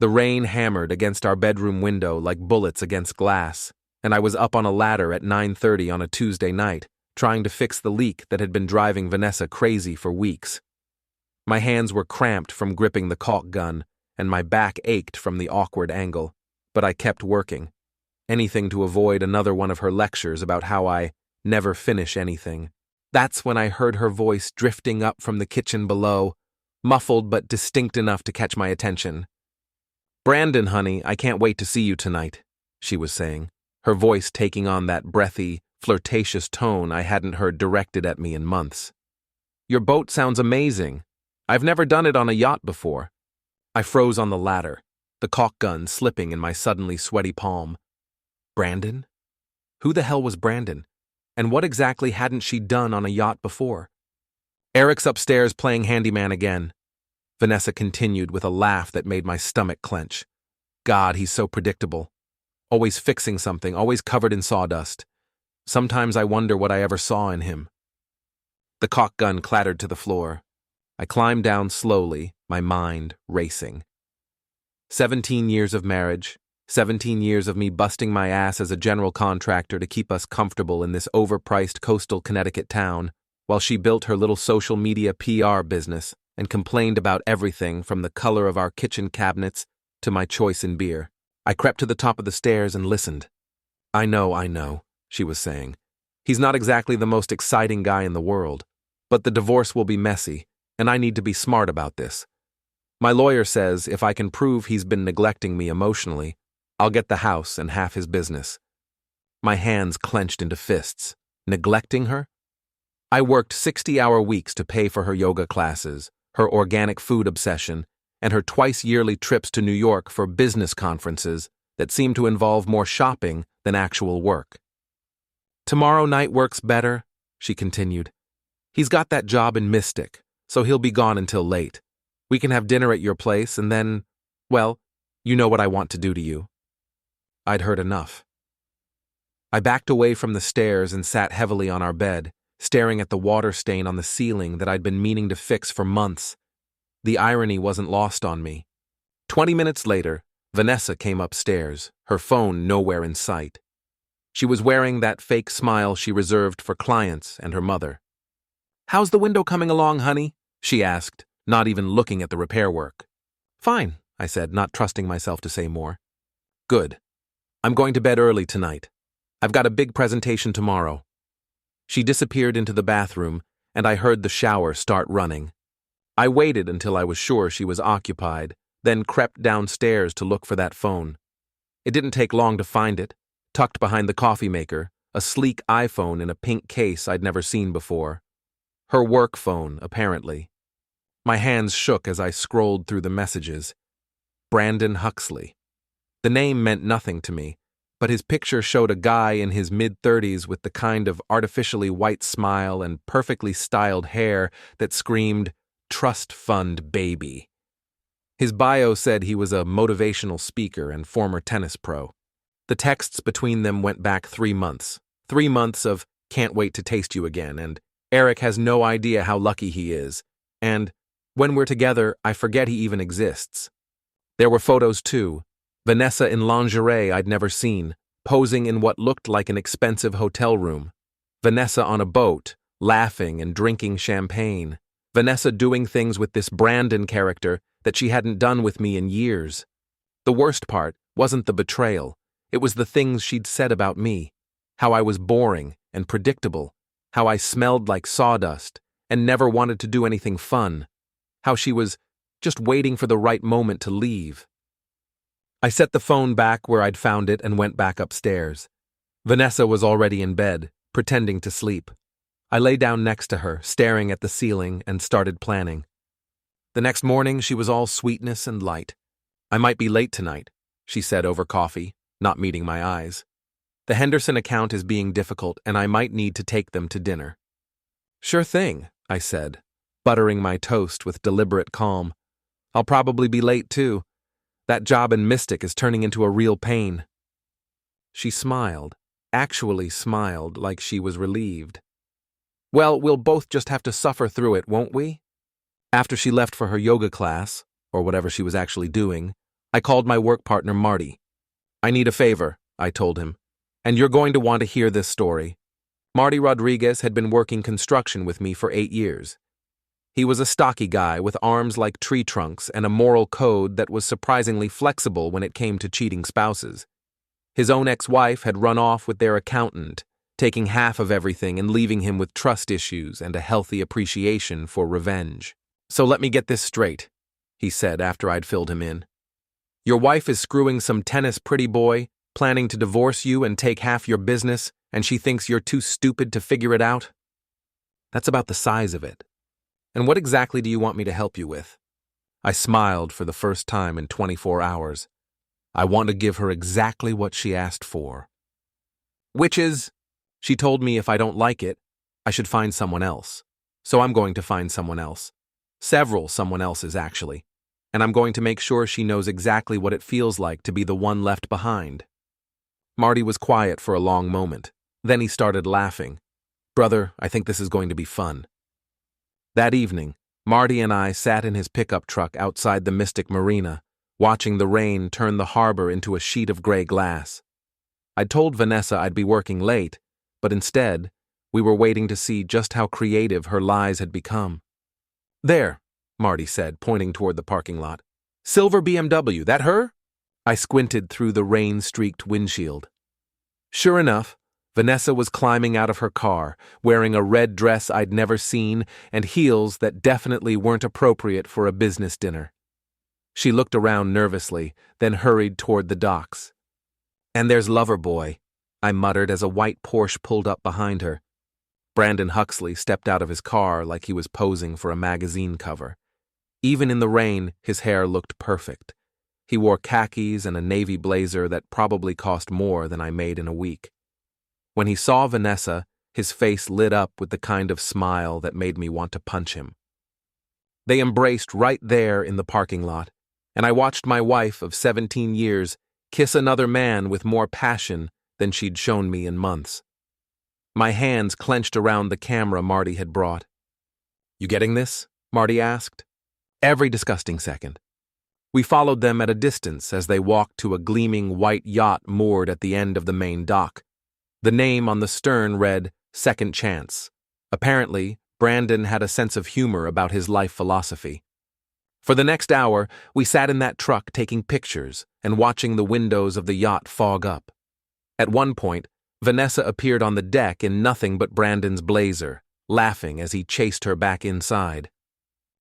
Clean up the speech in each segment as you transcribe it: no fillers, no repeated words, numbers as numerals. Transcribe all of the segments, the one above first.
The rain hammered against our bedroom window like bullets against glass, and I was up on a ladder at 9:30 on a Tuesday night, trying to fix the leak that had been driving Vanessa crazy for weeks. My hands were cramped from gripping the caulk gun, and my back ached from the awkward angle, but I kept working. Anything to avoid another one of her lectures about how I never finish anything. That's when I heard her voice drifting up from the kitchen below, muffled but distinct enough to catch my attention. "Brandon, honey, I can't wait to see you tonight," she was saying, her voice taking on that breathy, flirtatious tone I hadn't heard directed at me in months. "Your boat sounds amazing. I've never done it on a yacht before." I froze on the ladder, the caulk gun slipping in my suddenly sweaty palm. Brandon? Who the hell was Brandon? And what exactly hadn't she done on a yacht before? "Eric's upstairs playing handyman again," Vanessa continued with a laugh that made my stomach clench. God, he's so predictable. Always fixing something, always covered in sawdust. Sometimes I wonder what I ever saw in him. The caulk gun clattered to the floor. I climbed down slowly, my mind racing. 17 years of marriage, 17 years of me busting my ass as a general contractor to keep us comfortable in this overpriced coastal Connecticut town, while she built her little social media PR business and complained about everything from the color of our kitchen cabinets to my choice in beer. I crept to the top of the stairs and listened. I know, she was saying. "He's not exactly the most exciting guy in the world, but the divorce will be messy, and I need to be smart about this. My lawyer says if I can prove he's been neglecting me emotionally, I'll get the house and half his business." My hands clenched into fists. Neglecting her? I worked 60-hour weeks to pay for her yoga classes, her organic food obsession, and her twice-yearly trips to New York for business conferences that seemed to involve more shopping than actual work. "Tomorrow night works better," she continued. "He's got that job in Mystic, so he'll be gone until late. We can have dinner at your place and then, well, you know what I want to do to you." I'd heard enough. I backed away from the stairs and sat heavily on our bed, staring at the water stain on the ceiling that I'd been meaning to fix for months. The irony wasn't lost on me. 20 minutes later, Vanessa came upstairs, her phone nowhere in sight. She was wearing that fake smile she reserved for clients and her mother. "How's the window coming along, honey?" she asked, not even looking at the repair work. "Fine," I said, not trusting myself to say more. "Good. I'm going to bed early tonight. I've got a big presentation tomorrow." She disappeared into the bathroom, and I heard the shower start running. I waited until I was sure she was occupied, then crept downstairs to look for that phone. It didn't take long to find it, tucked behind the coffee maker, a sleek iPhone in a pink case I'd never seen before. Her work phone, apparently. My hands shook as I scrolled through the messages. Brandon Huxley. The name meant nothing to me, but his picture showed a guy in his mid-30s with the kind of artificially white smile and perfectly styled hair that screamed, "Trust fund baby." His bio said he was a motivational speaker and former tennis pro. The texts between them went back 3 months. 3 months of "can't wait to taste you again" and "Eric has no idea how lucky he is," and "when we're together, I forget he even exists." There were photos too. Vanessa in lingerie I'd never seen, posing in what looked like an expensive hotel room. Vanessa on a boat, laughing and drinking champagne. Vanessa doing things with this Brandon character that she hadn't done with me in years. The worst part wasn't the betrayal. It was the things she'd said about me. How I was boring and predictable. How I smelled like sawdust and never wanted to do anything fun. How she was just waiting for the right moment to leave. I set the phone back where I'd found it and went back upstairs. Vanessa was already in bed, pretending to sleep. I lay down next to her, staring at the ceiling, and started planning. The next morning, she was all sweetness and light. "I might be late tonight," she said over coffee, not meeting my eyes. "The Henderson account is being difficult, and I might need to take them to dinner." "Sure thing," I said, buttering my toast with deliberate calm. "I'll probably be late, too. That job in Mystic is turning into a real pain." She smiled, actually smiled like she was relieved. "Well, we'll both just have to suffer through it, won't we?" After she left for her yoga class, or whatever she was actually doing, I called my work partner Marty. I need a favor, I told him, and you're going to want to hear this story. Marty Rodriguez had been working construction with me for 8 years. He was a stocky guy with arms like tree trunks and a moral code that was surprisingly flexible when it came to cheating spouses. His own ex-wife had run off with their accountant, taking half of everything and leaving him with trust issues and a healthy appreciation for revenge. So let me get this straight, he said after I'd filled him in. Your wife is screwing some tennis pretty boy, planning to divorce you and take half your business, and she thinks you're too stupid to figure it out? That's about the size of it. And what exactly do you want me to help you with? I smiled for the first time in 24 hours. I want to give her exactly what she asked for. Which is, she told me if I don't like it, I should find someone else. So I'm going to find someone else. Several someone else's, actually. And I'm going to make sure she knows exactly what it feels like to be the one left behind. Marty was quiet for a long moment. Then he started laughing. Brother, I think this is going to be fun. That evening, Marty and I sat in his pickup truck outside the Mystic Marina, watching the rain turn the harbor into a sheet of gray glass. I'd told Vanessa I'd be working late, but instead, we were waiting to see just how creative her lies had become. There, Marty said, pointing toward the parking lot. Silver BMW, that her? I squinted through the rain-streaked windshield. Sure enough, Vanessa was climbing out of her car, wearing a red dress I'd never seen and heels that definitely weren't appropriate for a business dinner. She looked around nervously, then hurried toward the docks. And there's Loverboy, I muttered as a white Porsche pulled up behind her. Brandon Huxley stepped out of his car like he was posing for a magazine cover. Even in the rain, his hair looked perfect. He wore khakis and a navy blazer that probably cost more than I made in a week. When he saw Vanessa, his face lit up with the kind of smile that made me want to punch him. They embraced right there in the parking lot, and I watched my wife of 17 years kiss another man with more passion than she'd shown me in months. My hands clenched around the camera Marty had brought. You getting this? Marty asked. Every disgusting second. We followed them at a distance as they walked to a gleaming white yacht moored at the end of the main dock. The name on the stern read, Second Chance. Apparently, Brandon had a sense of humor about his life philosophy. For the next hour, we sat in that truck taking pictures and watching the windows of the yacht fog up. At one point, Vanessa appeared on the deck in nothing but Brandon's blazer, laughing as he chased her back inside.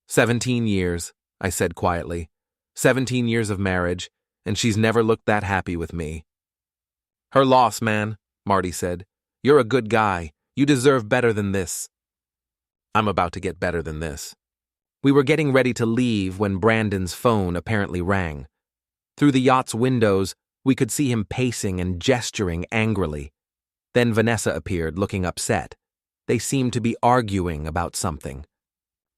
17 years, I said quietly. 17 years of marriage, and she's never looked that happy with me. Her loss, man, Marty said. You're a good guy. You deserve better than this. I'm about to get better than this. We were getting ready to leave when Brandon's phone apparently rang. Through the yacht's windows, we could see him pacing and gesturing angrily. Then Vanessa appeared, looking upset. They seemed to be arguing about something.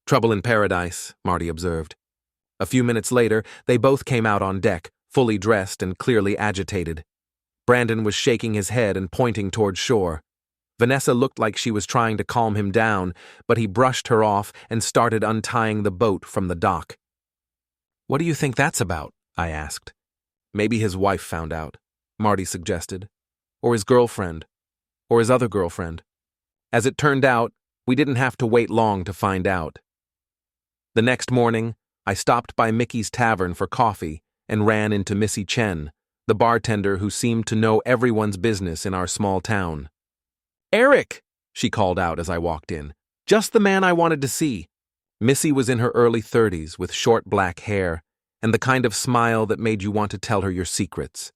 Trouble in paradise, Marty observed. A few minutes later, they both came out on deck, fully dressed and clearly agitated. Brandon was shaking his head and pointing toward shore. Vanessa looked like she was trying to calm him down, but he brushed her off and started untying the boat from the dock. What do you think that's about? I asked. Maybe his wife found out, Marty suggested. Or his girlfriend. Or his other girlfriend. As it turned out, we didn't have to wait long to find out. The next morning, I stopped by Mickey's Tavern for coffee and ran into Missy Chen, the bartender who seemed to know everyone's business in our small town. Eric, she called out as I walked in. Just the man I wanted to see. Missy was in her early 30s with short black hair and the kind of smile that made you want to tell her your secrets.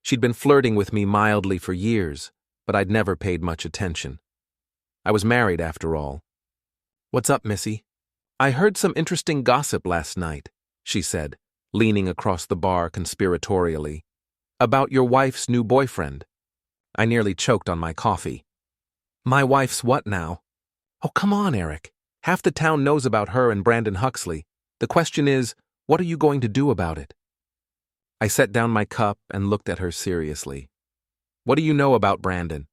She'd been flirting with me mildly for years, but I'd never paid much attention. I was married after all. What's up, Missy? I heard some interesting gossip last night, she said, leaning across the bar conspiratorially. About your wife's new boyfriend. I nearly choked on my coffee. My wife's what now? Oh, come on, Eric. Half the town knows about her and Brandon Huxley. The question is, what are you going to do about it? I set down my cup and looked at her seriously. What do you know about Brandon?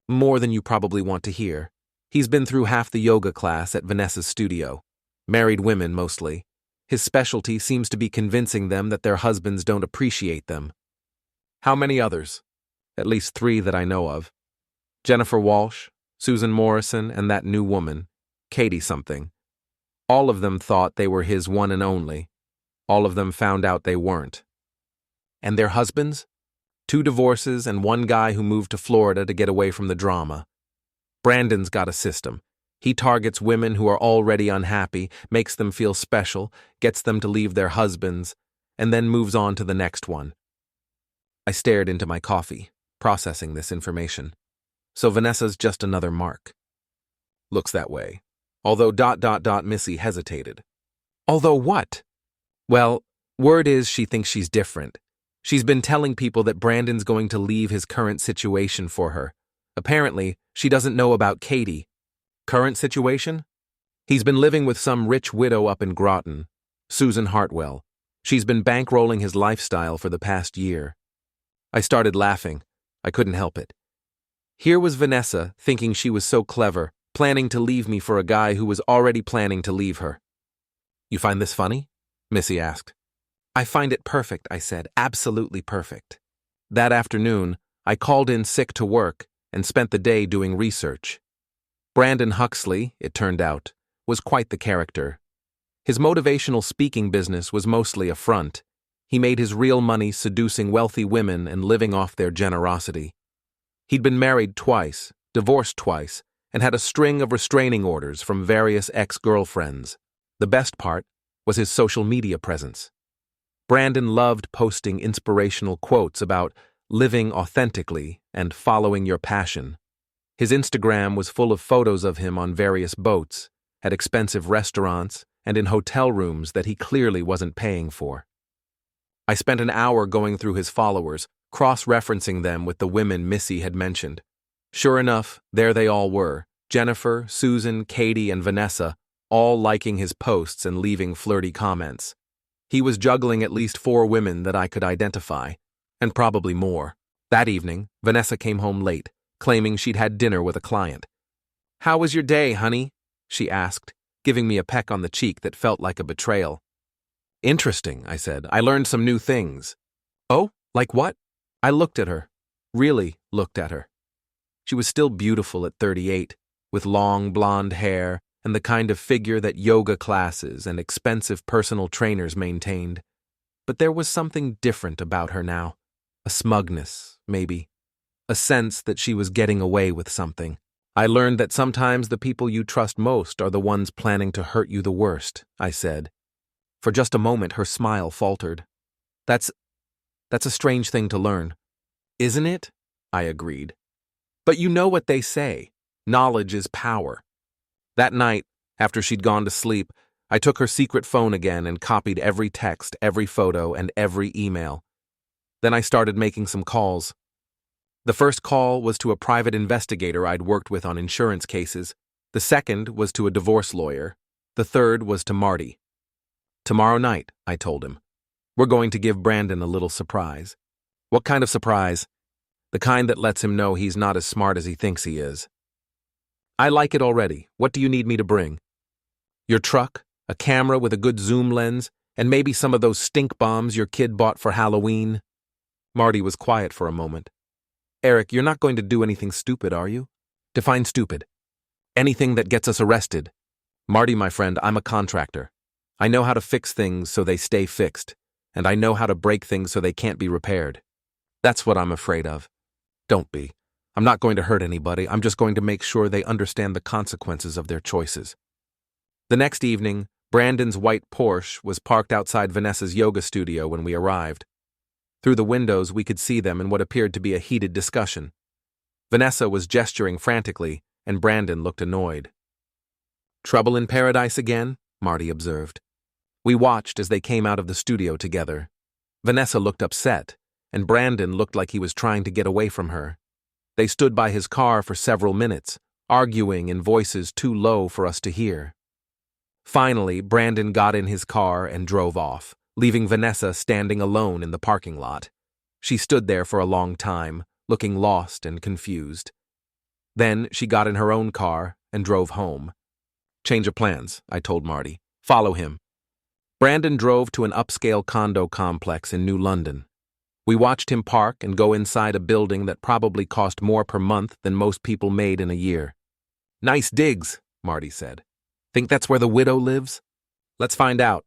More than you probably want to hear. He's been through half the yoga class at Vanessa's studio. Married women, mostly. His specialty seems to be convincing them that their husbands don't appreciate them. How many others? At least 3 that I know of. Jennifer Walsh, Susan Morrison, and that new woman, Katie something. All of them thought they were his one and only. All of them found out they weren't. And their husbands? 2 divorces and 1 guy who moved to Florida to get away from the drama. Brandon's got a system. He targets women who are already unhappy, makes them feel special, gets them to leave their husbands, and then moves on to the next one. I stared into my coffee, processing this information. So Vanessa's just another mark. Looks that way. Although ... Missy hesitated. Although what? Well, word is she thinks she's different. She's been telling people that Brandon's going to leave his current situation for her. Apparently, she doesn't know about Katie. Current situation? He's been living with some rich widow up in Groton, Susan Hartwell. She's been bankrolling his lifestyle for the past year. I started laughing. I couldn't help it. Here was Vanessa, thinking she was so clever, planning to leave me for a guy who was already planning to leave her. You find this funny? Missy asked. I find it perfect, I said, absolutely perfect. That afternoon, I called in sick to work and spent the day doing research. Brandon Huxley, it turned out, was quite the character. His motivational speaking business was mostly a front. He made his real money seducing wealthy women and living off their generosity. He'd been married twice, divorced twice, and had a string of restraining orders from various ex-girlfriends. The best part was his social media presence. Brandon loved posting inspirational quotes about living authentically and following your passion. His Instagram was full of photos of him on various boats, at expensive restaurants, and in hotel rooms that he clearly wasn't paying for. I spent an hour going through his followers, cross-referencing them with the women Missy had mentioned. Sure enough, there they all were, Jennifer, Susan, Katie, and Vanessa, all liking his posts and leaving flirty comments. He was juggling at least 4 women that I could identify, and probably more. That evening, Vanessa came home late, claiming she'd had dinner with a client. "How was your day, honey?" she asked, giving me a peck on the cheek that felt like a betrayal. "Interesting," I said. "I learned some new things." "Oh, like what?" I looked at her, really looked at her. She was still beautiful at 38, with long blonde hair and the kind of figure that yoga classes and expensive personal trainers maintained. But there was something different about her now. A smugness, maybe. A sense that she was getting away with something. "I learned that sometimes the people you trust most are the ones planning to hurt you the worst," I said. For just a moment her smile faltered. That's a strange thing to learn." "Isn't it?" I agreed. "But you know what they say. Knowledge is power." That night, after she'd gone to sleep, I took her secret phone again and copied every text, every photo, and every email. Then I started making some calls. The first call was to a private investigator I'd worked with on insurance cases. The second was to a divorce lawyer. The third was to Marty. "Tomorrow night," I told him. "We're going to give Brandon a little surprise." "What kind of surprise?" "The kind that lets him know he's not as smart as he thinks he is." "I like it already. What do you need me to bring?" "Your truck, a camera with a good zoom lens, and maybe some of those stink bombs your kid bought for Halloween." Marty was quiet for a moment. "Eric, you're not going to do anything stupid, are you?" "Define stupid." "Anything that gets us arrested." "Marty, my friend, I'm a contractor. I know how to fix things so they stay fixed, and I know how to break things so they can't be repaired. That's what I'm afraid of." "Don't be. I'm not going to hurt anybody. I'm just going to make sure they understand the consequences of their choices." The next evening, Brandon's white Porsche was parked outside Vanessa's yoga studio when we arrived. Through the windows, we could see them in what appeared to be a heated discussion. Vanessa was gesturing frantically, and Brandon looked annoyed. "Trouble in paradise again?" Marty observed. We watched as they came out of the studio together. Vanessa looked upset, and Brandon looked like he was trying to get away from her. They stood by his car for several minutes, arguing in voices too low for us to hear. Finally, Brandon got in his car and drove off, leaving Vanessa standing alone in the parking lot. She stood there for a long time, looking lost and confused. Then she got in her own car and drove home. "Change of plans," I told Marty. "Follow him." Brandon drove to an upscale condo complex in New London. We watched him park and go inside a building that probably cost more per month than most people made in a year. "Nice digs," Marty said. "Think that's where the widow lives? Let's find out."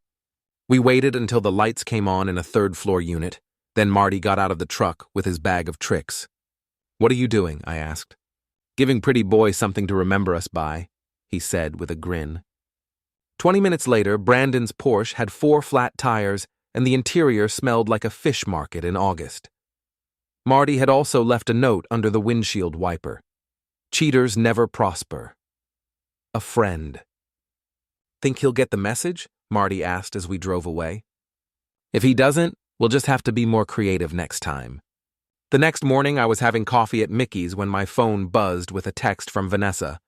We waited until the lights came on in a third-floor unit. Then Marty got out of the truck with his bag of tricks. "What are you doing?" I asked. "Giving pretty boy something to remember us by," he said with a grin. 20 minutes later, Brandon's Porsche had 4 flat tires and the interior smelled like a fish market in August. Marty had also left a note under the windshield wiper. "Cheaters never prosper. A friend." "Think he'll get the message?" Marty asked as we drove away. "If he doesn't, we'll just have to be more creative next time." The next morning, I was having coffee at Mickey's when my phone buzzed with a text from Vanessa.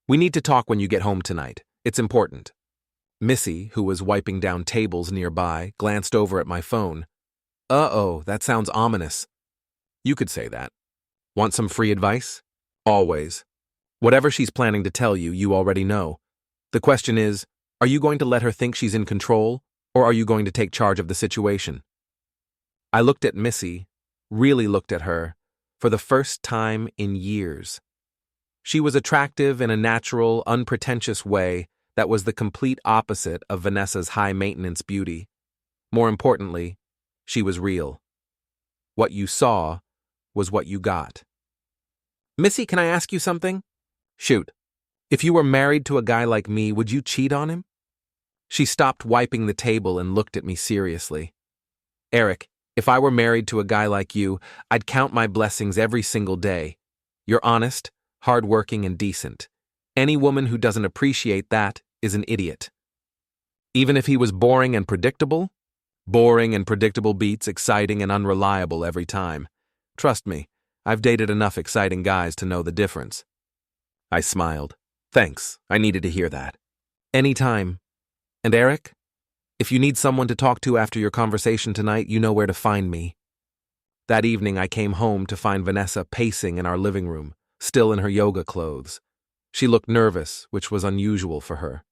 "We need to talk when you get home tonight. It's important." Missy, who was wiping down tables nearby, glanced over at my phone. "Uh-oh, that sounds ominous." "You could say that." "Want some free advice?" "Always. Whatever she's planning to tell you, you already know. The question is, are you going to let her think she's in control, or are you going to take charge of the situation?" I looked at Missy, really looked at her, for the first time in years. She was attractive in a natural, unpretentious way that was the complete opposite of Vanessa's high-maintenance beauty. More importantly, she was real. What you saw was what you got. "Missy, can I ask you something?" "Shoot. If you were married to a guy like me, would you cheat on him?" She stopped wiping the table and looked at me seriously. "Eric, if I were married to a guy like you, I'd count my blessings every single day. You're honest, hardworking, and decent. Any woman who doesn't appreciate that is an idiot." "Even if he was boring and predictable?" "Boring and predictable beats exciting and unreliable every time. Trust me, I've dated enough exciting guys to know the difference." I smiled. "Thanks, I needed to hear that." "Anytime. And Eric, if you need someone to talk to after your conversation tonight, you know where to find me." That evening, I came home to find Vanessa pacing in our living room, still in her yoga clothes. She looked nervous, which was unusual for her.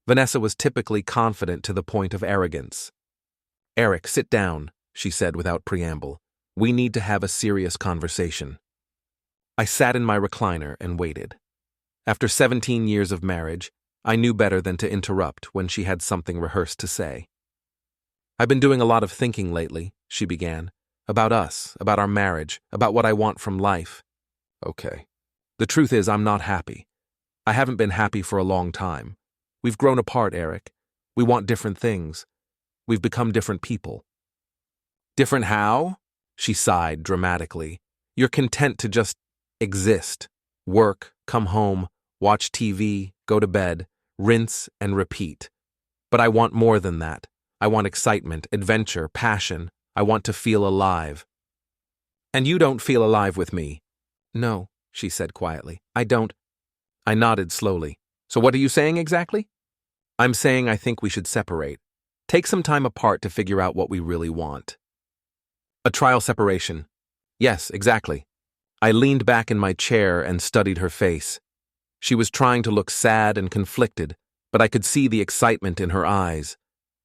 Vanessa was typically confident to the point of arrogance. "Eric, sit down," she said without preamble. "We need to have a serious conversation." I sat in my recliner and waited. After 17 years of marriage, I knew better than to interrupt when she had something rehearsed to say. "I've been doing a lot of thinking lately," she began. "About us, about our marriage, about what I want from life." "Okay. The truth is, I'm not happy. I haven't been happy for a long time. We've grown apart, Eric. We want different things. We've become different people." "Different how?" She sighed dramatically. "You're content to just exist. Work, come home, watch TV, go to bed, rinse and repeat. But I want more than that. I want excitement, adventure, passion. I want to feel alive." "And you don't feel alive with me?" "No," she said quietly. "I don't." I nodded slowly. "So what are you saying exactly?" "I'm saying I think we should separate. Take some time apart to figure out what we really want." "A trial separation." "Yes, exactly." I leaned back in my chair and studied her face. She was trying to look sad and conflicted, but I could see the excitement in her eyes.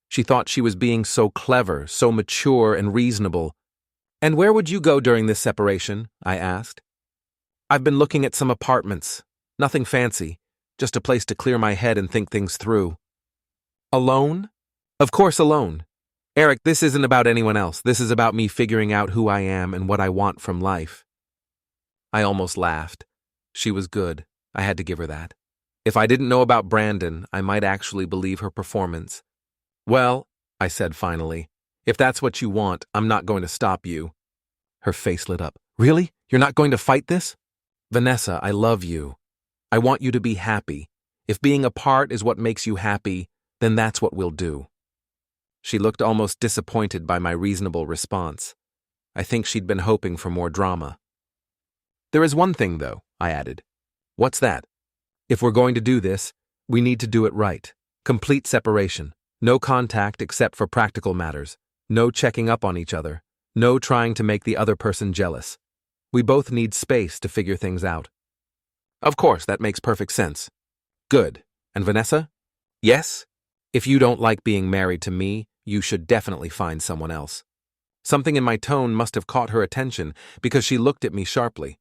She thought she was being so clever, so mature and reasonable. "And where would you go during this separation?" I asked. "I've been looking at some apartments. Nothing fancy, just a place to clear my head and think things through." "Alone?" "Of course alone. Eric, this isn't about anyone else. This is about me figuring out who I am and what I want from life." I almost laughed. She was good. I had to give her that. If I didn't know about Brandon, I might actually believe her performance. "Well," I said finally, "if that's what you want, I'm not going to stop you." Her face lit up. "Really? You're not going to fight this?" "Vanessa, I love you. I want you to be happy. If being apart is what makes you happy, then that's what we'll do." She looked almost disappointed by my reasonable response. I think she'd been hoping for more drama. "There is one thing, though," I added. "What's that?" "If we're going to do this, we need to do it right. Complete separation. No contact except for practical matters. No checking up on each other. No trying to make the other person jealous. We both need space to figure things out." "Of course, that makes perfect sense." "Good. And Vanessa?" "Yes?" If you don't like being married to me, you should definitely find someone else. Something in my tone must have caught her attention because she looked at me sharply.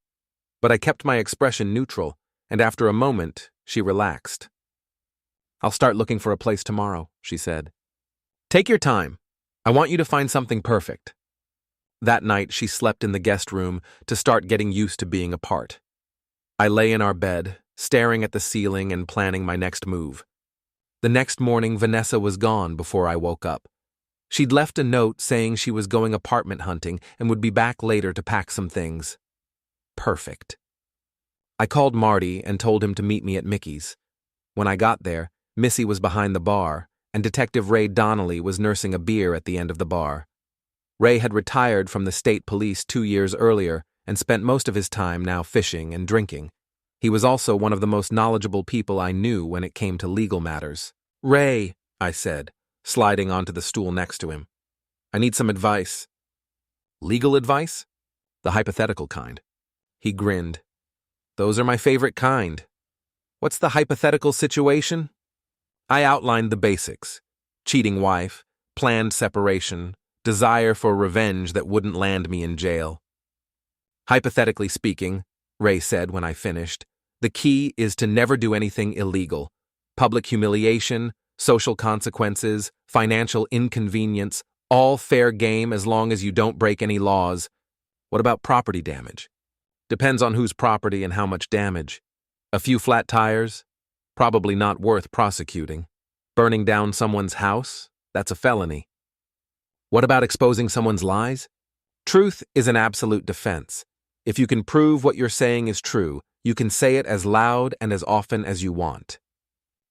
But I kept my expression neutral, and after a moment, she relaxed. I'll start looking for a place tomorrow, she said. Take your time. I want you to find something perfect. That night, she slept in the guest room to start getting used to being apart. I lay in our bed, staring at the ceiling and planning my next move. The next morning, Vanessa was gone before I woke up. She'd left a note saying she was going apartment hunting and would be back later to pack some things. Perfect. I called Marty and told him to meet me at Mickey's. When I got there, Missy was behind the bar, and Detective Ray Donnelly was nursing a beer at the end of the bar. Ray had retired from the state police 2 years earlier and spent most of his time now fishing and drinking. He was also one of the most knowledgeable people I knew when it came to legal matters. Ray, I said, sliding onto the stool next to him. I need some advice. Legal advice? The hypothetical kind. He grinned. Those are my favorite kind. What's the hypothetical situation? I outlined the basics. Cheating wife, planned separation, desire for revenge that wouldn't land me in jail. Hypothetically speaking, Ray said when I finished, the key is to never do anything illegal. Public humiliation, social consequences, financial inconvenience, all fair game as long as you don't break any laws. What about property damage? Depends on whose property and how much damage. A few flat tires? Probably not worth prosecuting. Burning down someone's house? That's a felony. What about exposing someone's lies? Truth is an absolute defense. If you can prove what you're saying is true, you can say it as loud and as often as you want.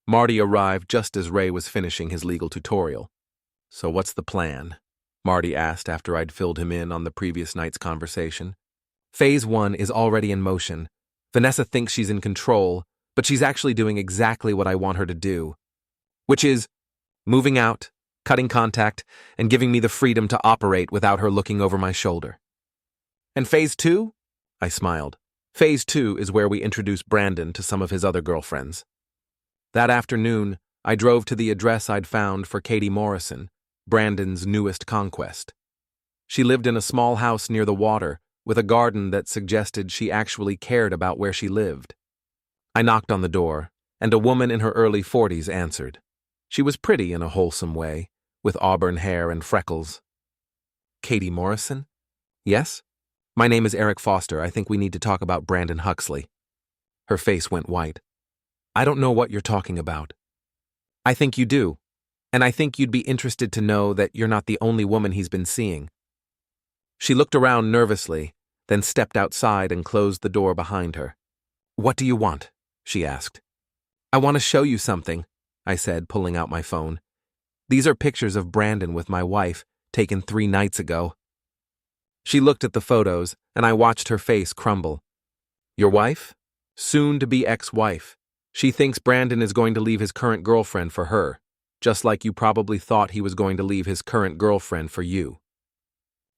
Marty arrived just as Ray was finishing his legal tutorial. So what's the plan? Marty asked after I'd filled him in on the previous night's conversation. Phase 1 is already in motion. Vanessa thinks she's in control, but she's actually doing exactly what I want her to do, which is moving out, cutting contact, and giving me the freedom to operate without her looking over my shoulder. And phase 2? I smiled. Phase 2 is where we introduce Brandon to some of his other girlfriends. That afternoon, I drove to the address I'd found for Katie Morrison, Brandon's newest conquest. She lived in a small house near the water, with a garden that suggested she actually cared about where she lived. I knocked on the door, and a woman in her early 40s answered. She was pretty in a wholesome way, with auburn hair and freckles. Katie Morrison? Yes? My name is Eric Foster. I think we need to talk about Brandon Huxley. Her face went white. I don't know what you're talking about. I think you do, and I think you'd be interested to know that you're not the only woman he's been seeing. She looked around nervously, then stepped outside and closed the door behind her. What do you want? She asked. I want to show you something, I said, pulling out my phone. These are pictures of Brandon with my wife, taken 3 nights ago. She looked at the photos, and I watched her face crumble. Your wife? Soon-to-be ex-wife. She thinks Brandon is going to leave his current girlfriend for her, just like you probably thought he was going to leave his current girlfriend for you.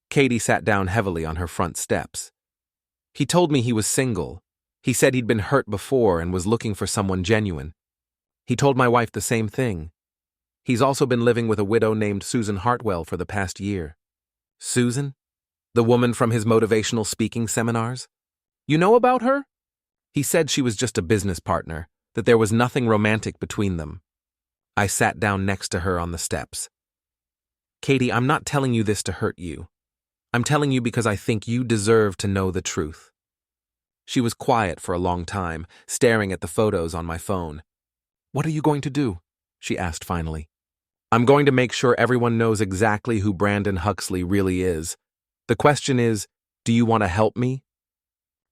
Katie sat down heavily on her front steps. He told me he was single. He said he'd been hurt before and was looking for someone genuine. He told my wife the same thing. He's also been living with a widow named Susan Hartwell for the past year. Susan? The woman from his motivational speaking seminars? You know about her? He said she was just a business partner, that there was nothing romantic between them. I sat down next to her on the steps. Katie, I'm not telling you this to hurt you. I'm telling you because I think you deserve to know the truth. She was quiet for a long time, staring at the photos on my phone. What are you going to do? She asked finally. I'm going to make sure everyone knows exactly who Brandon Huxley really is. The question is, do you want to help me?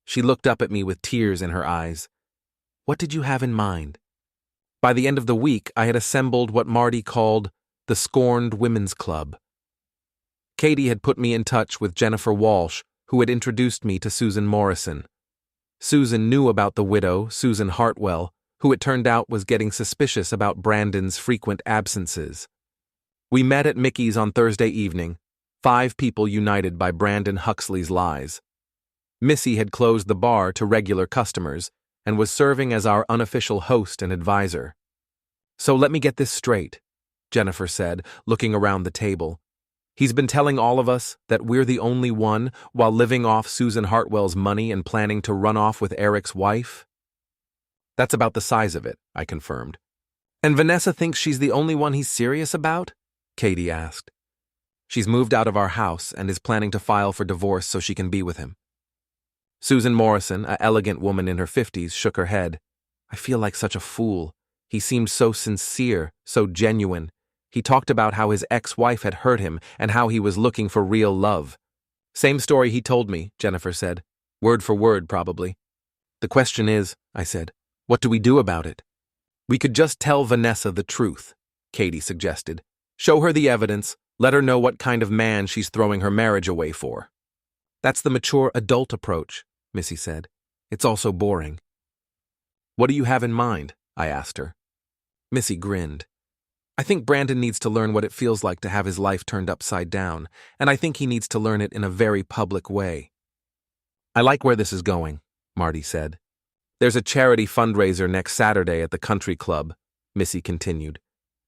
She looked up at me with tears in her eyes. What did you have in mind? By the end of the week, I had assembled what Marty called the Scorned Women's Club. Katie had put me in touch with Jennifer Walsh, who had introduced me to Susan Morrison. Susan knew about the widow, Susan Hartwell, who it turned out was getting suspicious about Brandon's frequent absences. We met at Mickey's on Thursday evening, 5 people united by Brandon Huxley's lies. Missy had closed the bar to regular customers and was serving as our unofficial host and advisor. So let me get this straight. Jennifer said, looking around the table. He's been telling all of us that we're the only one while living off Susan Hartwell's money and planning to run off with Eric's wife? That's about the size of it, I confirmed. And Vanessa thinks she's the only one he's serious about? Katie asked. She's moved out of our house and is planning to file for divorce so she can be with him. Susan Morrison, an elegant woman in her 50s, shook her head. I feel like such a fool. He seemed so sincere, so genuine. He talked about how his ex-wife had hurt him and how he was looking for real love. Same story he told me, Jennifer said. Word for word, probably. The question is, I said, what do we do about it? We could just tell Vanessa the truth, Katie suggested. Show her the evidence, let her know what kind of man she's throwing her marriage away for. That's the mature adult approach, Missy said. It's also boring. What do you have in mind? I asked her. Missy grinned. I think Brandon needs to learn what it feels like to have his life turned upside down, and I think he needs to learn it in a very public way. I like where this is going, Marty said. There's a charity fundraiser next Saturday at the country club, Missy continued.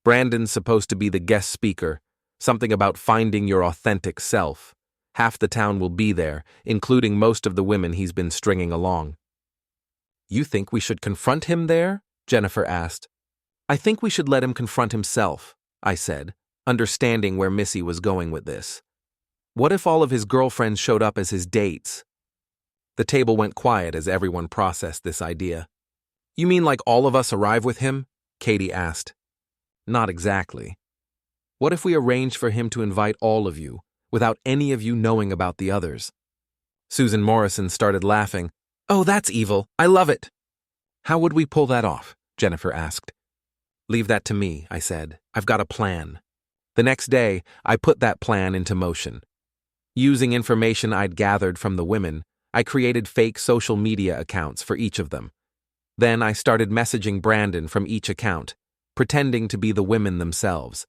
Brandon's supposed to be the guest speaker, something about finding your authentic self. Half the town will be there, including most of the women he's been stringing along. You think we should confront him there? Jennifer asked. I think we should let him confront himself, I said, understanding where Missy was going with this. What if all of his girlfriends showed up as his dates? The table went quiet as everyone processed this idea. You mean like all of us arrive with him? Katie asked. Not exactly. What if we arrange for him to invite all of you, without any of you knowing about the others? Susan Morrison started laughing. Oh, that's evil. I love it. How would we pull that off? Jennifer asked. Leave that to me, I said. I've got a plan. The next day, I put that plan into motion. Using information I'd gathered from the women, I created fake social media accounts for each of them. Then I started messaging Brandon from each account, pretending to be the women themselves.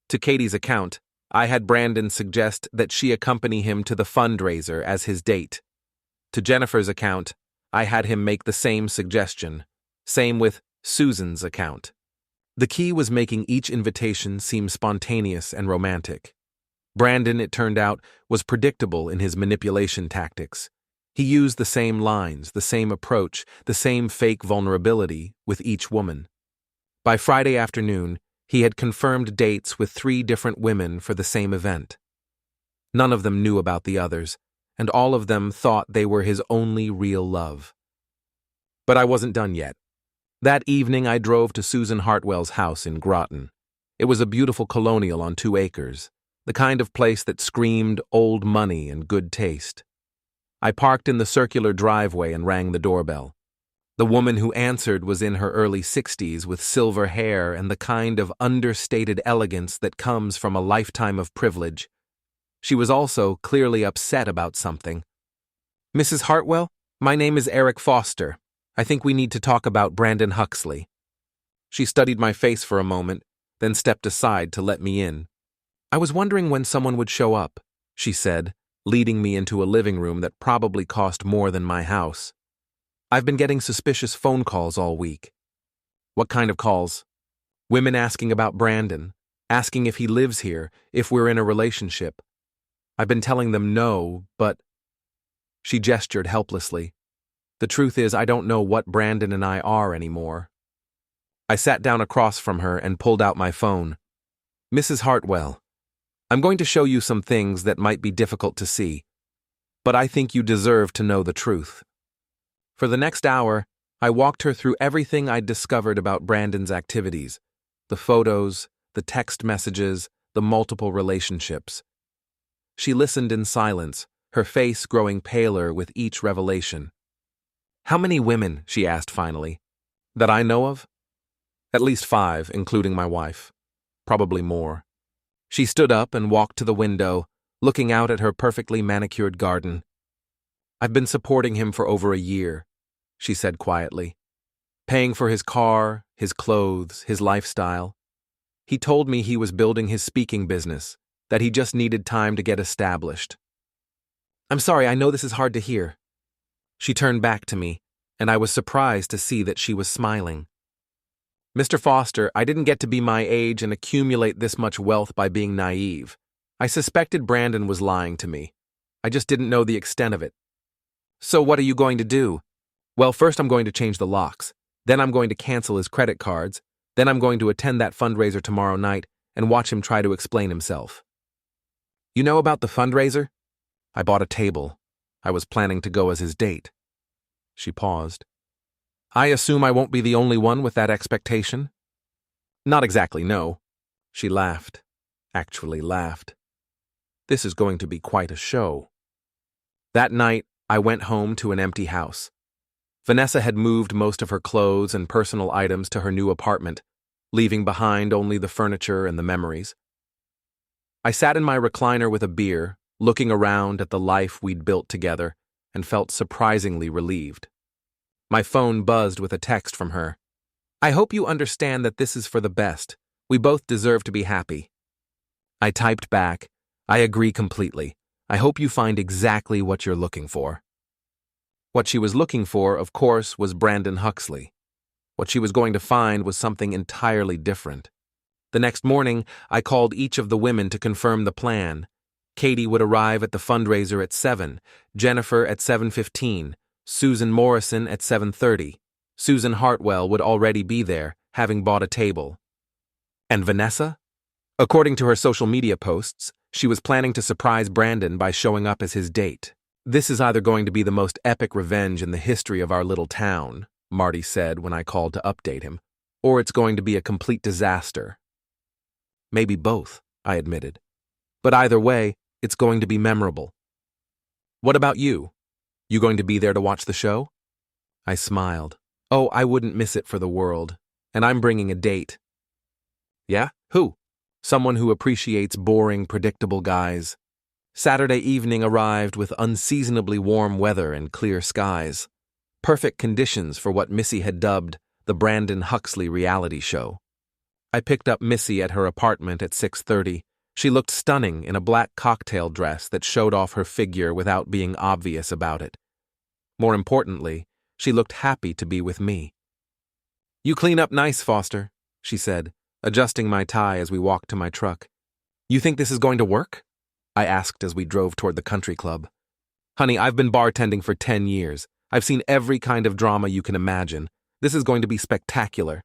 To Katie's account, I had Brandon suggest that she accompany him to the fundraiser as his date. To Jennifer's account, I had him make the same suggestion. Same with Susan's account. The key was making each invitation seem spontaneous and romantic. Brandon, it turned out, was predictable in his manipulation tactics. He used the same lines, the same approach, the same fake vulnerability with each woman. By Friday afternoon, he had confirmed dates with 3 different women for the same event. None of them knew about the others, and all of them thought they were his only real love. But I wasn't done yet. That evening I drove to Susan Hartwell's house in Groton. It was a beautiful colonial on 2 acres, the kind of place that screamed old money and good taste. I parked in the circular driveway and rang the doorbell. The woman who answered was in her early 60s with silver hair and the kind of understated elegance that comes from a lifetime of privilege. She was also clearly upset about something. Mrs. Hartwell, my name is Eric Foster. I think we need to talk about Brandon Huxley. She studied my face for a moment, then stepped aside to let me in. I was wondering when someone would show up, she said, leading me into a living room that probably cost more than my house. I've been getting suspicious phone calls all week. What kind of calls? Women asking about Brandon, asking if he lives here, if we're in a relationship. I've been telling them no, but... She gestured helplessly. The truth is, I don't know what Brandon and I are anymore. I sat down across from her and pulled out my phone. Mrs. Hartwell, I'm going to show you some things that might be difficult to see, but I think you deserve to know the truth. For the next hour, I walked her through everything I'd discovered about Brandon's activities, the photos, the text messages, the multiple relationships. She listened in silence, her face growing paler with each revelation. How many women, she asked finally, that I know of? At least 5, including my wife. Probably more. She stood up and walked to the window, looking out at her perfectly manicured garden. I've been supporting him for over a year, she said quietly. Paying for his car, his clothes, his lifestyle. He told me he was building his speaking business, that he just needed time to get established. I'm sorry, I know this is hard to hear. She turned back to me, and I was surprised to see that she was smiling. Mr. Foster, I didn't get to be my age and accumulate this much wealth by being naive. I suspected Brandon was lying to me. I just didn't know the extent of it. So what are you going to do? Well, first I'm going to change the locks. Then I'm going to cancel his credit cards. Then I'm going to attend that fundraiser tomorrow night and watch him try to explain himself. You know about the fundraiser? I bought a table. I was planning to go as his date. She paused. I assume I won't be the only one with that expectation? Not exactly, no. She laughed. Actually laughed. This is going to be quite a show. That night, I went home to an empty house. Vanessa had moved most of her clothes and personal items to her new apartment, leaving behind only the furniture and the memories. I sat in my recliner with a beer, looking around at the life we'd built together, and felt surprisingly relieved. My phone buzzed with a text from her. I hope you understand that this is for the best. We both deserve to be happy. I typed back, I agree completely. I hope you find exactly what you're looking for. What she was looking for, of course, was Brandon Huxley. What she was going to find was something entirely different. The next morning, I called each of the women to confirm the plan. Katie would arrive at the fundraiser at 7, Jennifer at 7:15, Susan Morrison at 7:30. Susan Hartwell would already be there, having bought a table. And Vanessa? According to her social media posts, she was planning to surprise Brandon by showing up as his date. This is either going to be the most epic revenge in the history of our little town, Marty said when I called to update him, or it's going to be a complete disaster. Maybe both, I admitted. But either way, it's going to be memorable. What about you? You going to be there to watch the show? I smiled. Oh, I wouldn't miss it for the world. And I'm bringing a date. Yeah? Who? Someone who appreciates boring, predictable guys. Saturday evening arrived with unseasonably warm weather and clear skies. Perfect conditions for what Missy had dubbed the Brandon Huxley reality show. I picked up Missy at her apartment at 6:30. She looked stunning in a black cocktail dress that showed off her figure without being obvious about it. More importantly, she looked happy to be with me. You clean up nice, Foster, she said, adjusting my tie as we walked to my truck. You think this is going to work? I asked as we drove toward the country club. Honey, I've been bartending for 10 years. I've seen every kind of drama you can imagine. This is going to be spectacular.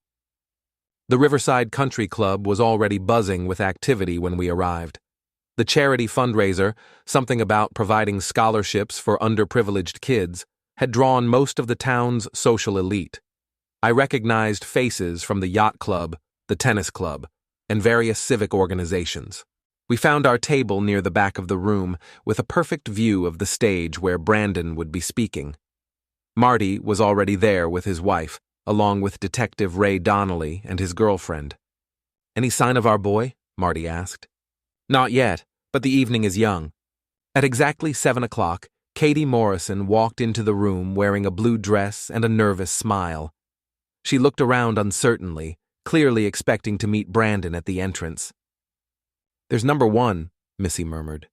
The Riverside Country Club was already buzzing with activity when we arrived. The charity fundraiser, something about providing scholarships for underprivileged kids, had drawn most of the town's social elite. I recognized faces from the yacht club, the tennis club, and various civic organizations. We found our table near the back of the room with a perfect view of the stage where Brandon would be speaking. Marty was already there with his wife, along with Detective Ray Donnelly and his girlfriend. Any sign of our boy? Marty asked. Not yet, but the evening is young. At exactly 7 o'clock, Katie Morrison walked into the room wearing a blue dress and a nervous smile. She looked around uncertainly, clearly expecting to meet Brandon at the entrance. There's number 1, Missy murmured.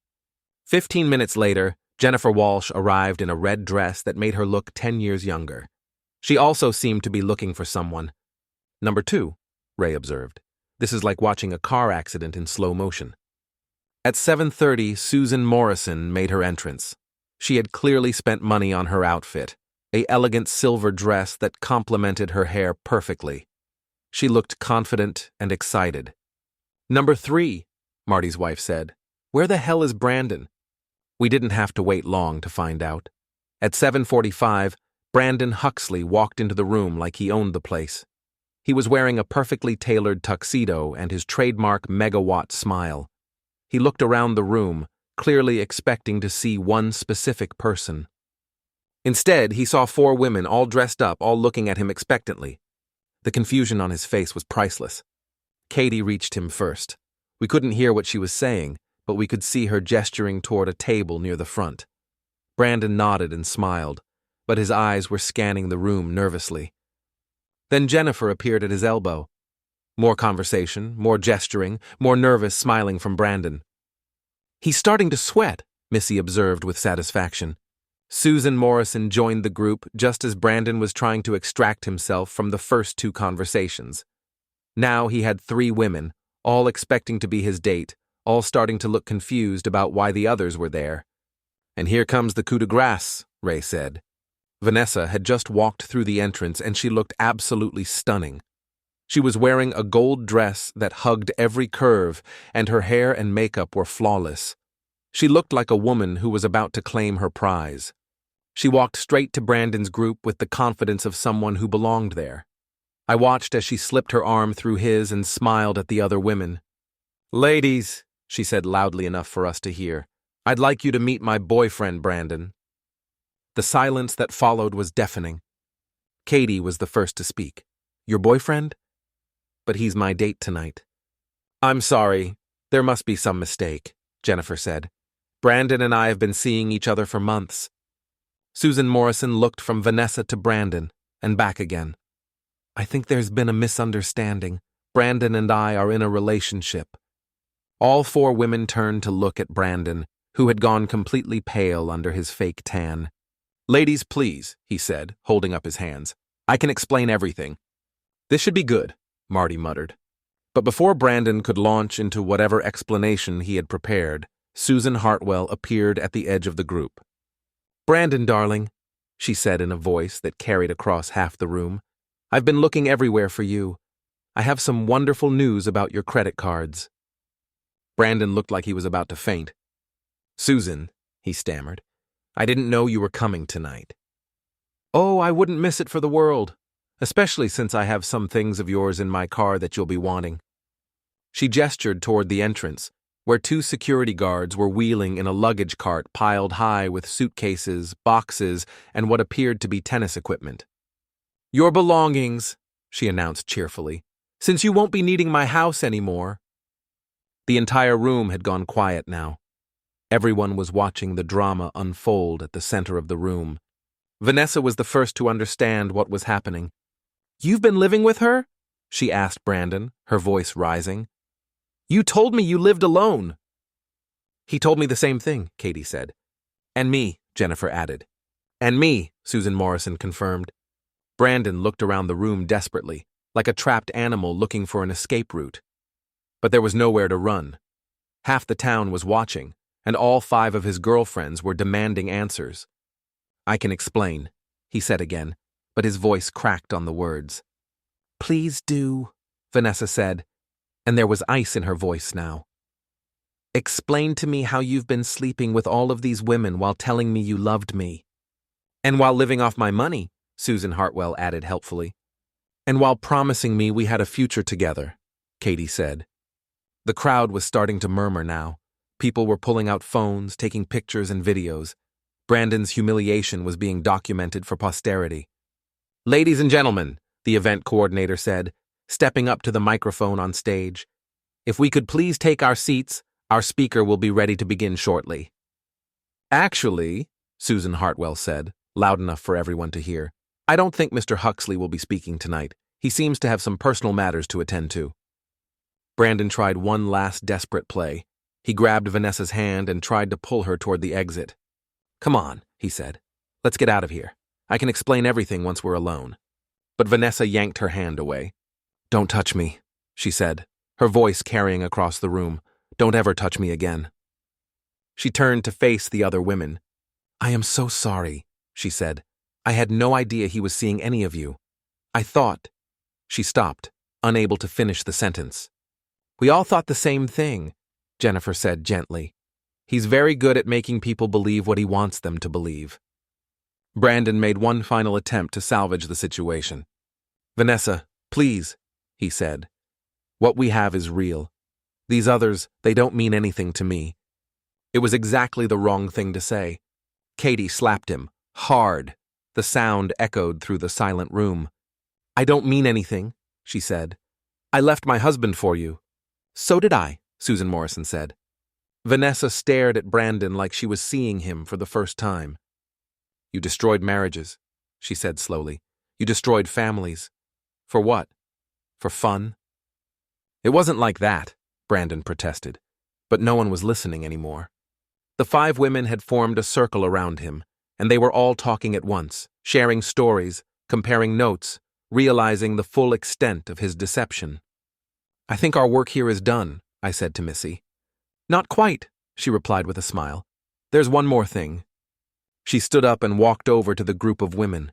15 minutes later, Jennifer Walsh arrived in a red dress that made her look 10 years younger. She also seemed to be looking for someone. Number 2, Ray observed. This is like watching a car accident in slow motion. At 7:30, Susan Morrison made her entrance. She had clearly spent money on her outfit, an elegant silver dress that complemented her hair perfectly. She looked confident and excited. Number 3, Marty's wife said. Where the hell is Brandon? We didn't have to wait long to find out. At 7:45, Brandon Huxley walked into the room like he owned the place. He was wearing a perfectly tailored tuxedo and his trademark megawatt smile. He looked around the room, clearly expecting to see one specific person. Instead, he saw 4 women all dressed up, all looking at him expectantly. The confusion on his face was priceless. Katie reached him first. We couldn't hear what she was saying, but we could see her gesturing toward a table near the front. Brandon nodded and smiled, but his eyes were scanning the room nervously. Then Jennifer appeared at his elbow. More conversation, more gesturing, more nervous smiling from Brandon. He's starting to sweat, Missy observed with satisfaction. Susan Morrison joined the group just as Brandon was trying to extract himself from the first 2 conversations. Now he had 3 women, all expecting to be his date, all starting to look confused about why the others were there. "And here comes the coup de grace," Ray said. Vanessa had just walked through the entrance and she looked absolutely stunning. She was wearing a gold dress that hugged every curve, and her hair and makeup were flawless. She looked like a woman who was about to claim her prize. She walked straight to Brandon's group with the confidence of someone who belonged there. I watched as she slipped her arm through his and smiled at the other women. "Ladies," she said loudly enough for us to hear, "I'd like you to meet my boyfriend, Brandon." The silence that followed was deafening. Katie was the first to speak. "Your boyfriend?" "But he's my date tonight." "I'm sorry. There must be some mistake," Jennifer said. "Brandon and I have been seeing each other for months." Susan Morrison looked from Vanessa to Brandon and back again. "I think there's been a misunderstanding. Brandon and I are in a relationship." All 4 women turned to look at Brandon, who had gone completely pale under his fake tan. "Ladies, please," he said, holding up his hands. "I can explain everything." "This should be good," Marty muttered. But before Brandon could launch into whatever explanation he had prepared, Susan Hartwell appeared at the edge of the group. "Brandon, darling," she said in a voice that carried across half the room, "I've been looking everywhere for you. I have some wonderful news about your credit cards." Brandon looked like he was about to faint. "Susan," he stammered, "I didn't know you were coming tonight." "Oh, I wouldn't miss it for the world, especially since I have some things of yours in my car that you'll be wanting." She gestured toward the entrance, where 2 security guards were wheeling in a luggage cart piled high with suitcases, boxes, and what appeared to be tennis equipment. "Your belongings," she announced cheerfully, "since you won't be needing my house anymore." The entire room had gone quiet now. Everyone was watching the drama unfold at the center of the room. Vanessa was the first to understand what was happening. "You've been living with her?" she asked Brandon, her voice rising. "You told me you lived alone." "He told me the same thing," Katie said. "And me," Jennifer added. "And me," Susan Morrison confirmed. Brandon looked around the room desperately, like a trapped animal looking for an escape route. But there was nowhere to run. Half the town was watching, and all 5 of his girlfriends were demanding answers. "I can explain," he said again, but his voice cracked on the words. "Please do," Vanessa said, and there was ice in her voice now. "Explain to me how you've been sleeping with all of these women while telling me you loved me." "And while living off my money," Susan Hartwell added helpfully. "And while promising me we had a future together," Katie said. The crowd was starting to murmur now. People were pulling out phones, taking pictures and videos. Brandon's humiliation was being documented for posterity. "Ladies and gentlemen," the event coordinator said, stepping up to the microphone on stage, "if we could please take our seats, our speaker will be ready to begin shortly." "Actually," Susan Hartwell said, loud enough for everyone to hear, "I don't think Mr. Huxley will be speaking tonight. He seems to have some personal matters to attend to." Brandon tried one last desperate play. He grabbed Vanessa's hand and tried to pull her toward the exit. "Come on," he said. "Let's get out of here. I can explain everything once we're alone." But Vanessa yanked her hand away. "Don't touch me," she said, her voice carrying across the room. "Don't ever touch me again." She turned to face the other women. "I am so sorry," she said. "I had no idea he was seeing any of you. I thought—" She stopped, unable to finish the sentence. "We all thought the same thing," Jennifer said gently. "He's very good at making people believe what he wants them to believe." Brandon made one final attempt to salvage the situation. "Vanessa, please," he said. "What we have is real. These others, they don't mean anything to me." It was exactly the wrong thing to say. Katie slapped him, hard. The sound echoed through the silent room. "I don't mean anything," she said. "I left my husband for you." "So did I," Susan Morrison said. Vanessa stared at Brandon like she was seeing him for the first time. "You destroyed marriages," she said slowly. "You destroyed families. For what? For fun?" "It wasn't like that," Brandon protested, but no one was listening anymore. The 5 women had formed a circle around him, and they were all talking at once, sharing stories, comparing notes, realizing the full extent of his deception. I think our work here is done, I said to Missy. Not quite, she replied with a smile. There's one more thing. She stood up and walked over to the group of women.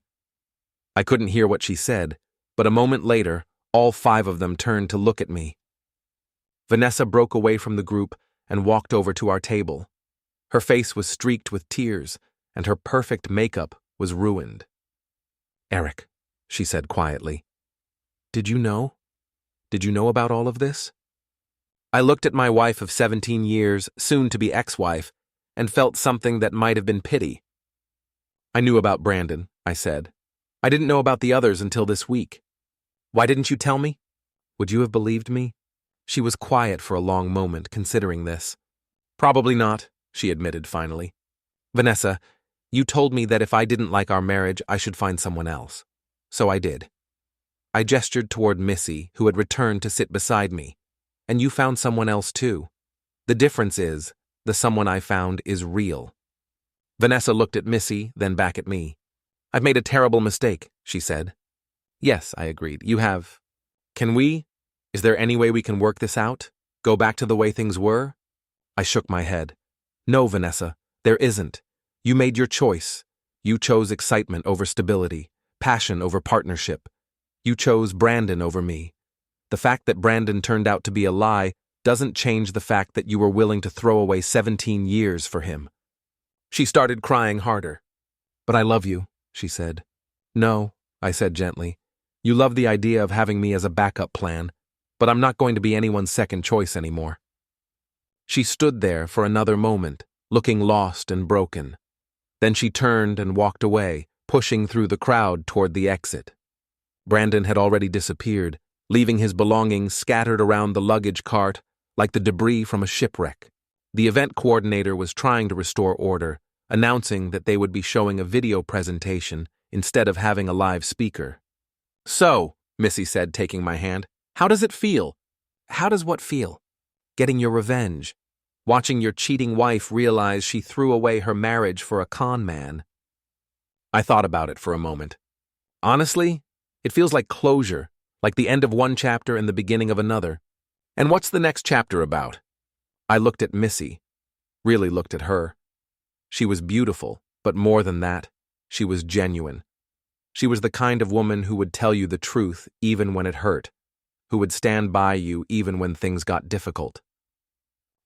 I couldn't hear what she said, but a moment later, all 5 of them turned to look at me. Vanessa broke away from the group and walked over to our table. Her face was streaked with tears, and her perfect makeup was ruined. Eric, she said quietly, Did you know? Did you know about all of this? I looked at my wife of 17 years, soon-to-be ex-wife, and felt something that might have been pity. I knew about Brandon, I said. I didn't know about the others until this week. Why didn't you tell me? Would you have believed me? She was quiet for a long moment, considering this. Probably not, she admitted finally. Vanessa, you told me that if I didn't like our marriage, I should find someone else. So I did. I gestured toward Missy, who had returned to sit beside me. And you found someone else too. The difference is, the someone I found is real. Vanessa looked at Missy, then back at me. I've made a terrible mistake, she said. Yes, I agreed. You have. Is there any way we can work this out? Go back to the way things were? I shook my head. No, Vanessa, there isn't. You made your choice. You chose excitement over stability, passion over partnership. You chose Brandon over me. The fact that Brandon turned out to be a lie doesn't change the fact that you were willing to throw away 17 years for him. She started crying harder. But I love you, she said. No, I said gently. You love the idea of having me as a backup plan, but I'm not going to be anyone's second choice anymore. She stood there for another moment, looking lost and broken. Then she turned and walked away, pushing through the crowd toward the exit. Brandon had already disappeared, leaving his belongings scattered around the luggage cart like the debris from a shipwreck. The event coordinator was trying to restore order, announcing that they would be showing a video presentation instead of having a live speaker. So, Missy said, taking my hand, how does it feel? How does what feel? Getting your revenge. Watching your cheating wife realize she threw away her marriage for a con man. I thought about it for a moment. Honestly, it feels like closure, like the end of one chapter and the beginning of another. And what's the next chapter about? I looked at Missy, really looked at her. She was beautiful, but more than that, she was genuine. She was the kind of woman who would tell you the truth even when it hurt, who would stand by you even when things got difficult.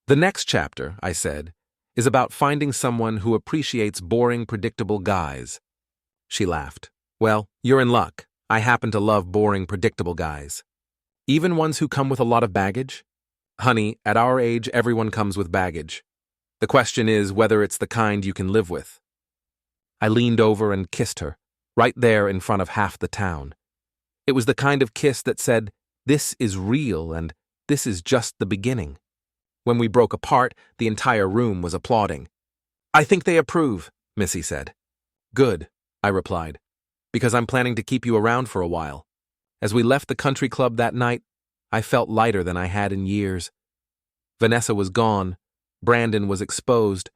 The next chapter, I said, is about finding someone who appreciates boring, predictable guys. She laughed. Well, you're in luck. I happen to love boring, predictable guys. Even ones who come with a lot of baggage? Honey, at our age, everyone comes with baggage. The question is whether it's the kind you can live with. I leaned over and kissed her, right there in front of half the town. It was the kind of kiss that said, this is real and this is just the beginning. When we broke apart, the entire room was applauding. I think they approve, Missy said. Good, I replied, because I'm planning to keep you around for a while. As we left the country club that night, I felt lighter than I had in years. Vanessa was gone, Brandon was exposed,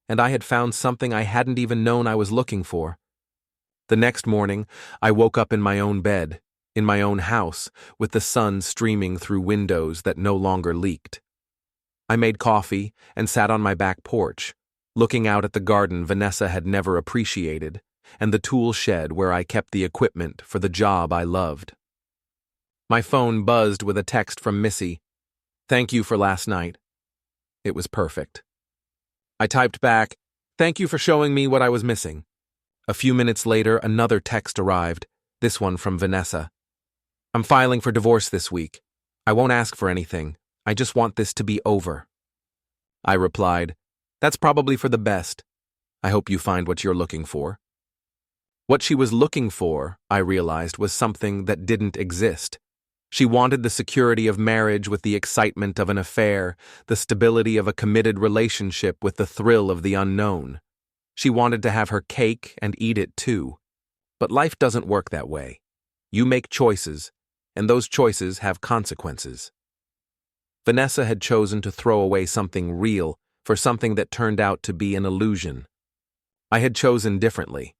and I had found something I hadn't even known I was looking for. The next morning, I woke up in my own bed, in my own house, with the sun streaming through windows that no longer leaked. I made coffee and sat on my back porch, looking out at the garden Vanessa had never appreciated, and the tool shed where I kept the equipment for the job I loved. My phone buzzed with a text from Missy. Thank you for last night. It was perfect. I typed back, thank you for showing me what I was missing. A few minutes later, another text arrived, this one from Vanessa. I'm filing for divorce this week. I won't ask for anything. I just want this to be over. I replied, that's probably for the best. I hope you find what you're looking for. What she was looking for, I realized, was something that didn't exist. She wanted the security of marriage with the excitement of an affair, the stability of a committed relationship with the thrill of the unknown. She wanted to have her cake and eat it too. But life doesn't work that way. You make choices, and those choices have consequences. Vanessa had chosen to throw away something real for something that turned out to be an illusion. I had chosen differently.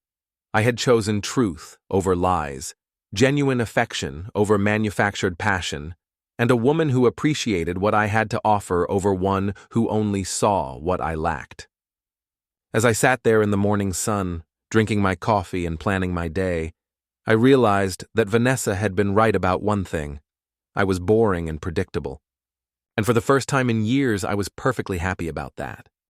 I had chosen truth over lies, genuine affection over manufactured passion, and a woman who appreciated what I had to offer over one who only saw what I lacked. As I sat there in the morning sun, drinking my coffee and planning my day, I realized that Vanessa had been right about one thing. I was boring and predictable. And for the first time in years, I was perfectly happy about that.